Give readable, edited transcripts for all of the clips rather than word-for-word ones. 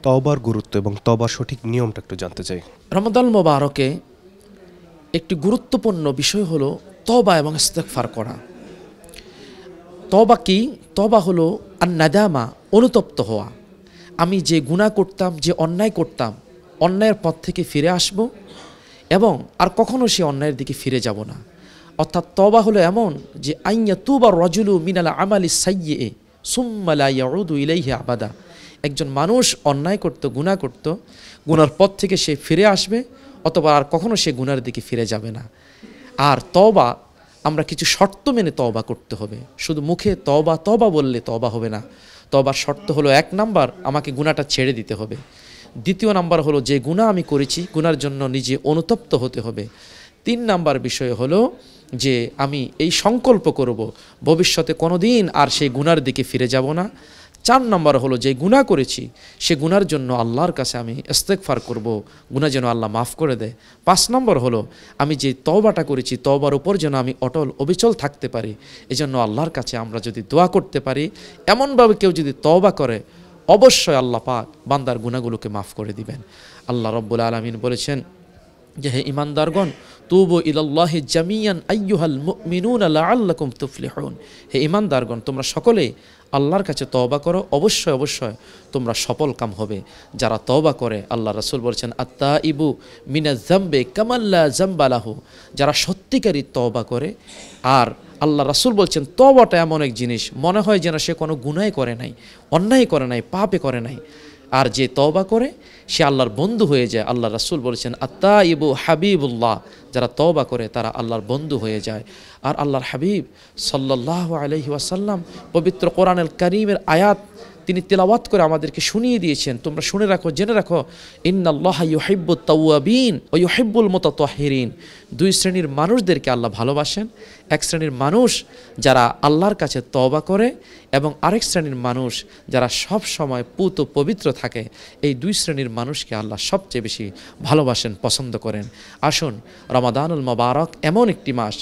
তওবার গুরুত্ব এবং তওবার সঠিক নিয়মটা একটু জানতে চাই। রমাদান মোবারকে একটি গুরুত্বপূর্ণ বিষয় হলো তওবা এবং ইস্তেগফার করা। তওবা কি? তওবা হলো আন-নাদামা, অনুতপ্ত হওয়া। আমি যে গুনাহ করতাম, যে অন্যায় করতাম, অন্যায়ের পথ থেকে ফিরে আসব এবং আর কখনো সে অন্যায়ের দিকে ফিরে যাব না। অর্থাৎ তওবা হলো এমন যে আইয়া তুবা রাজুলু মিনাল আমালি সাইয়্যি সুম্মা লা ইয়াউদু ইলাইহি আবাদা। একজন মানুষ অন্যায় করত, গুনাহ করত, গুনার পথ থেকে সে ফিরে আসবে অথবা আর কখনো সে গুনার দিকে ফিরে যাবে না। আর তওবা, আমরা কিছু শর্ত মেনে তওবা করতে হবে। শুধু মুখে তওবা তওবা বললে তওবা হবে না। তওবার শর্ত হলো, 1 নাম্বার, আমাকে গুনাহটা ছেড়ে দিতে হবে। 2 নাম্বার হলো, যে গুনাহ আমি করেছি গুনার জন্য নিজে অনুতপ্ত হতে হবে। 3 নাম্বার বিষয় হলো যে আমি এই সংকল্প করব ভবিষ্যতে কোনোদিন আর সেই গুনার দিকে ফিরে যাব না। 4 নাম্বার হলো, যে গুনাহ করেছি সে গুনার জন্য আল্লাহর কাছে আমি ইস্তেগফার করব, গুনাহ যেন আল্লাহ মাফ করে দেয়। 5 নম্বর হলো, আমি যে তওবাটা করেছি তওবার উপর যেন আমি অটল অবিচল থাকতে পারি। এজন্য আল্লাহর কাছে আমরা যদি দোয়া করতে পারি, এমনভাবে কেউ যদি তওবা করে, অবশ্যই আল্লাহ পাক বান্দার গুনাহগুলোকে মাফ করে দিবেন। আল্লাহ রব্বুল আলামিন বলেছেন যে, হে ঈমানদারগণ, তুবু ইলাল্লাহি জামিয়ান আইয়ুহাল মুমিনুনা লাআল্লাকুম তুফলিহুন। হে ঈমানদারগণ, তোমরা সকলে আল্লাহর কাছে তওবা করো, অবশ্যই অবশ্যই তোমরা সফল কাম হবে। যারা তওবা করে, আল্লাহ রাসূল বলেছেন, আত্তাইবু মিনাজ যামবি কামাল্লা যামবা লাহু। যারা সত্যিকারই তওবা করে, আর আল্লাহ রাসূল বলছেন তওবাটা এমন এক জিনিস, মনে হয় যেন সে কোনো গুনাহই করে নাই, অন্যায় করে নাই, পাপে করে নাই। আর যে তওবা করে সে আল্লাহর বন্ধু হয়ে যায়। আল্লাহ রাসূল বলেছেন, আত্তাইবু হাবিবুল্লাহ। যারা তওবা করে তারা আল্লাহর বন্ধু হয়ে যায়। আর আল্লাহর হাবিব সাল্লাল্লাহু আলাইহি ওয়াসাল্লাম পবিত্র কোরআনুল কারীমের আয়াত তিনি তেলাওয়াত করে আমাদেরকে শুনিয়ে দিয়েছেন। তোমরা শুনে রাখো, জেনে রাখো, ইন্নাল্লাহা ইউহিব্বুত তাওয়াবিন ওয়া ইউহিব্বুল মুতাতাহহিরিন। 2 শ্রেণীর মানুষদেরকে আল্লাহ ভালোবাসেন। এক শ্রেণীর মানুষ যারা আল্লাহর কাছে তওবা করে, এবং আরেক শ্রেণীর মানুষ যারা সব সময় পুত ও পবিত্র থাকে। এই 2 শ্রেণীর মানুষকে আল্লাহ সবচেয়ে বেশি ভালোবাসেন, পছন্দ করেন। আসুন, রমাদানুল মোবারক এমন একটি মাস,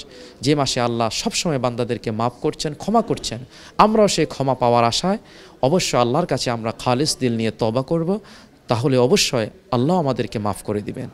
যে মাসে আল্লাহ সবসময় বান্দাদেরকে মাফ করছেন, ক্ষমা করছেন। আমরাও সেই ক্ষমা পাওয়ার আশায় অবশ্যই আল্লাহর কাছে আমরা খালিস দিল নিয়ে তওবা করব, তাহলে অবশ্যই আল্লাহ আমাদেরকে মাফ করে দিবেন।